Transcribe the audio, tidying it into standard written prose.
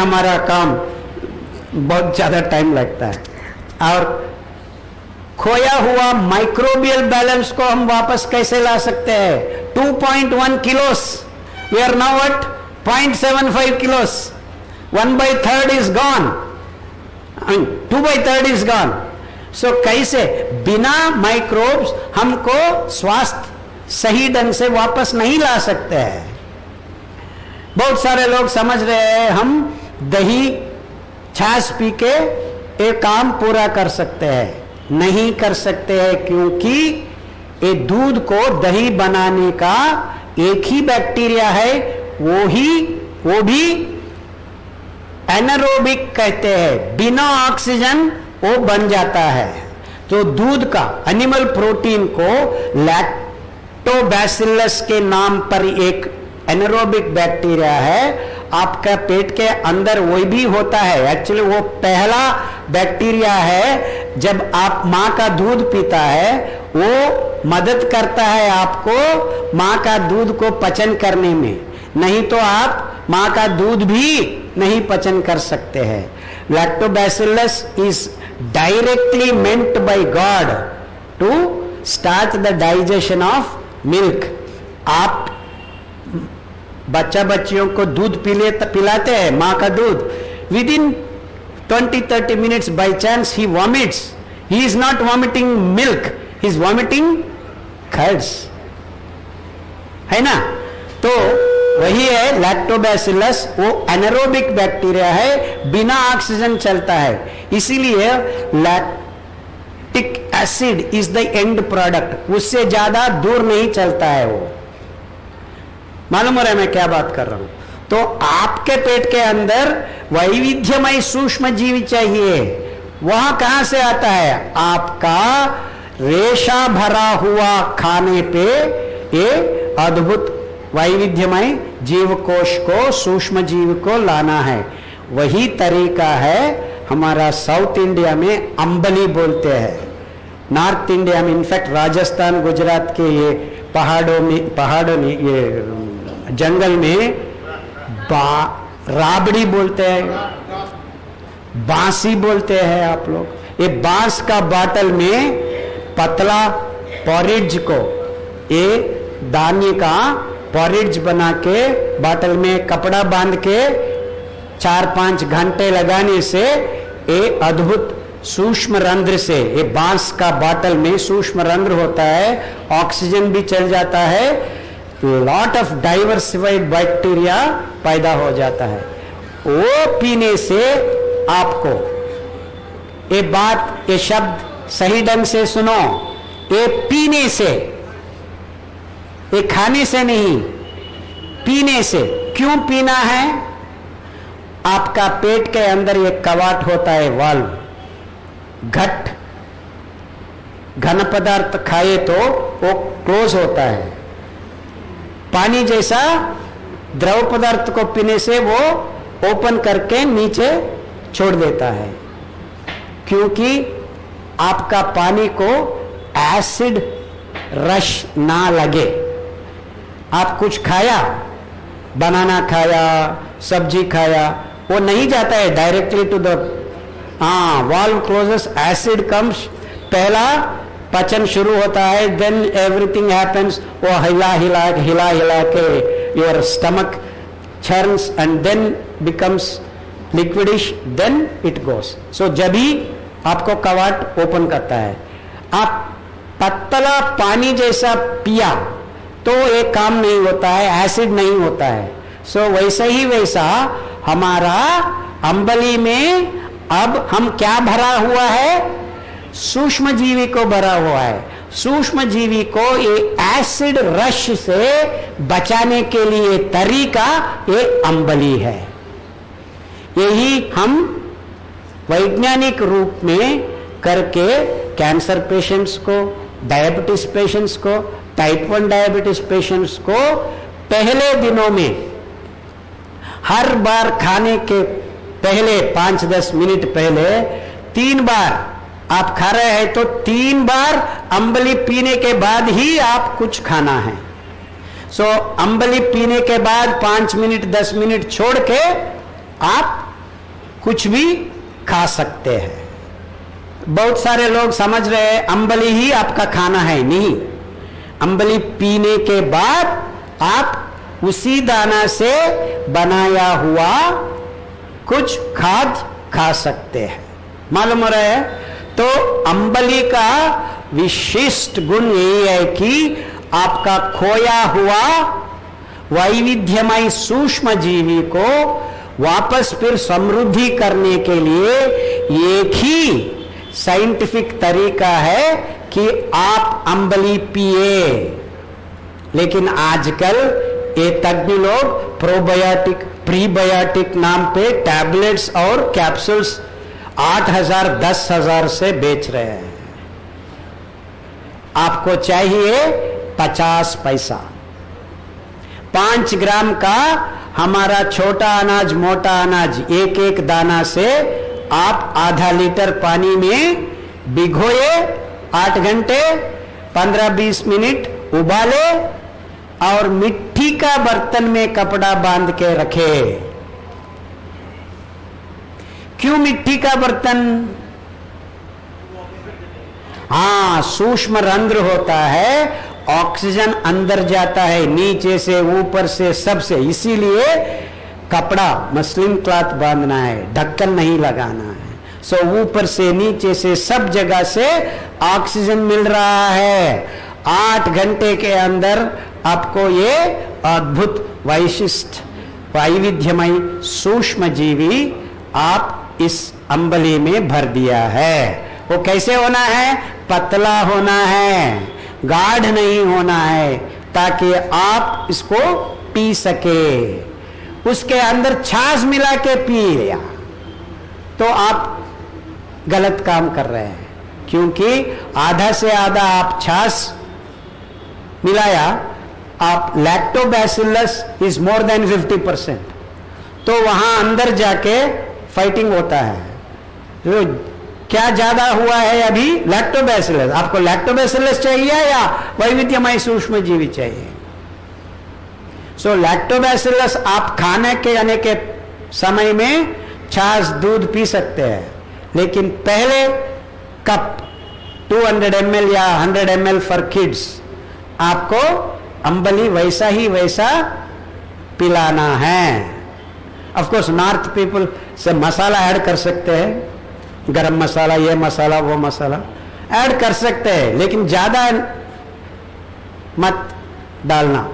हमारा काम बहुत ज्यादा टाइम लगता है। और खोया हुआ माइक्रोबियल बैलेंस को हम वापस कैसे ला सकते हैं? 2.1 kilos, we are now at 0.75 kilos, 1/3 is gone, 2/3 is gone. So कैसे बिना माइक्रोब्स हमको स्वास्थ्य सही ढंग से वापस नहीं ला सकते हैं। बहुत सारे लोग समझ रहे हैं हम दही छाछ पी के एक काम पूरा कर सकते हैं। नहीं कर सकते हैं, क्योंकि ये दूध को दही बनाने का एक ही बैक्टीरिया है, वो भी एनारोबिक कहते हैं, बिना ऑक्सीजन वो बन जाता है। तो दूध का एनिमल प्रोटीन को लैक्टोबैसिलस के नाम पर एक एनारोबिक बैक्टीरिया है, आपका पेट के अंदर वही भी होता है। एक्चुअली वो पहला बैक्टीरिया है, जब आप माँ का दूध पीता है वो मदद करता है आपको माँ का दूध को पचन करने में, नहीं तो आप माँ का दूध भी नहीं पचन कर सकते हैं। Lactobacillus is directly meant by God to start the digestion of milk. आप बच्चियों को दूध पिलाते हैं, माँ का दूध, within 20-30 minutes by chance he vomits, he is not vomiting milk, he is vomiting curds, है ना। तो वही है लैक्टोबैसिलस, वो एनारोबिक बैक्टीरिया है, बिना ऑक्सीजन चलता है, इसीलिए lactic acid is the end product, उससे ज्यादा दूर नहीं चलता है वो। मालूम हो रहा है मैं क्या बात कर रहा हूं? तो आपके पेट के अंदर वैविध्यमय सूक्ष्म जीव चाहिए, वहां कहां से आता है? आपका रेशा भरा हुआ खाने पे ये अद्भुत वैविध्यमय जीव कोश को, सूक्ष्म जीव को लाना है। वही तरीका है हमारा साउथ इंडिया में अंबली बोलते हैं, नॉर्थ इंडिया में इनफैक्ट राजस्थान गुजरात के ये पहाड़ों में ये जंगल में राबड़ी बोलते हैं, बांसी बोलते हैं आप लोग। ये बांस का बाटल में पतला पॉरिज को, ये दाने का पॉरिज बना के बाटल में कपड़ा बांध के 4-5 घंटे लगाने से ये अद्भुत सूक्ष्म रंध्र से, ये बांस का बाटल में सूक्ष्म रंध्र होता है, ऑक्सीजन भी चल जाता है, लॉट ऑफ डाइवर्सिफाइड बैक्टीरिया पैदा हो जाता है। वो पीने से आपको, ये बात, ये शब्द सही ढंग से सुनो, ये पीने से, ये खाने से नहीं, पीने से। क्यों पीना है? आपका पेट के अंदर एक कवाट होता है, वाल्व, घन पदार्थ खाए तो वो क्लोज होता है, पानी जैसा द्रव पदार्थ को पीने से वो ओपन करके नीचे छोड़ देता है, क्योंकि आपका पानी को एसिड रश ना लगे। आप कुछ खाया, बनाना खाया, सब्जी खाया, वो नहीं जाता है directly to the valve closes, acid comes, पहला पचन शुरू होता है, देन एवरीथिंग हैपेंस, वो हिला हिला के your stomach churns and then becomes liquidish, then it goes. So जब भी आपको कवाट ओपन करता है, आप पतला पानी जैसा पिया तो एक काम नहीं होता है, एसिड नहीं होता है। सो वैसा ही वैसा हमारा अंबली में अब हम क्या भरा हुआ है? सूक्ष्म जीवी को भरा हुआ है। सूक्ष्म जीवी को ये एसिड रश से बचाने के लिए तरीका ये अंबली है। यही हम वैज्ञानिक रूप में करके कैंसर पेशेंट्स को, डायबिटीज पेशेंट्स को, टाइप 1 डायबिटीज पेशेंट्स को पहले दिनों में हर बार खाने के पहले 5-10 मिनट पहले 3 बार आप खा रहे हैं तो 3 बार अंबली पीने के बाद ही आप कुछ खाना है। सो अंबली पीने के बाद 5 मिनट 10 मिनट छोड़ के आप कुछ भी खा सकते हैं। बहुत सारे लोग समझ रहे हैं अंबली ही आपका खाना है, नहीं। अंबली पीने के बाद आप उसी दाना से बनाया हुआ कुछ खाद्य खा सकते हैं। मालूम हो रहा है? तो अंबली का विशिष्ट गुण यही है कि आपका खोया हुआ वैविध्यमय सूक्ष्म जीवी को वापस फिर समृद्धि करने के लिए एक ही साइंटिफिक तरीका है कि आप अंबली पिए। लेकिन आजकल ये तज्ञ लोग प्रोबायोटिक प्रीबायोटिक नाम पे टैबलेट्स और कैप्सूल्स 8,000 10,000 से बेच रहे हैं। आपको चाहिए 50 पैसा। 5 ग्राम का हमारा छोटा अनाज मोटा अनाज एक एक दाना से आप आधा लीटर पानी में भिगोए, 8 घंटे 15-20 मिनट उबाले और मिट्टी का बर्तन में कपड़ा बांध के रखे। क्यों मिट्टी का बर्तन? हाँ, सूक्ष्म रंध्र होता है, ऑक्सीजन अंदर जाता है नीचे से ऊपर से सबसे, इसीलिए कपड़ा मसलिन क्लॉथ बांधना है, ढक्कन नहीं लगाना है। सो ऊपर से नीचे से सब जगह से ऑक्सीजन मिल रहा है। 8 घंटे के अंदर आपको ये अद्भुत वैशिष्ट वैविध्यमय सूक्ष्म जीवी आप इस अंबली में भर दिया है। वो कैसे होना है? पतला होना है, गाढ़ नहीं होना है, ताकि आप इसको पी सके। उसके अंदर छाछ मिला के पी लिया तो आप गलत काम कर रहे हैं, क्योंकि आधा से आधा आप छाछ मिलाया, आप लैक्टोबैसिलस इज मोर देन 50%, तो वहां अंदर जाके फाइटिंग होता है। तो क्या ज्यादा हुआ है अभी? लैक्टोबैसिलस। आपको लैक्टोबैसिलस चाहिए या वैविध्यमय सूक्ष्म जीवी चाहिए? सो लैक्टोबैसिलस आप खाने के आने के समय में छाछ दूध पी सकते हैं, लेकिन पहले कप 200 ml या 100 ml फॉर किड्स आपको अंबली वैसा ही वैसा पिलाना है। ऑफ कोर्स नॉर्थ पीपल से मसाला ऐड कर सकते हैं, गरम मसाला, ये मसाला, वो मसाला ऐड कर सकते हैं, लेकिन ज्यादा मत डालना।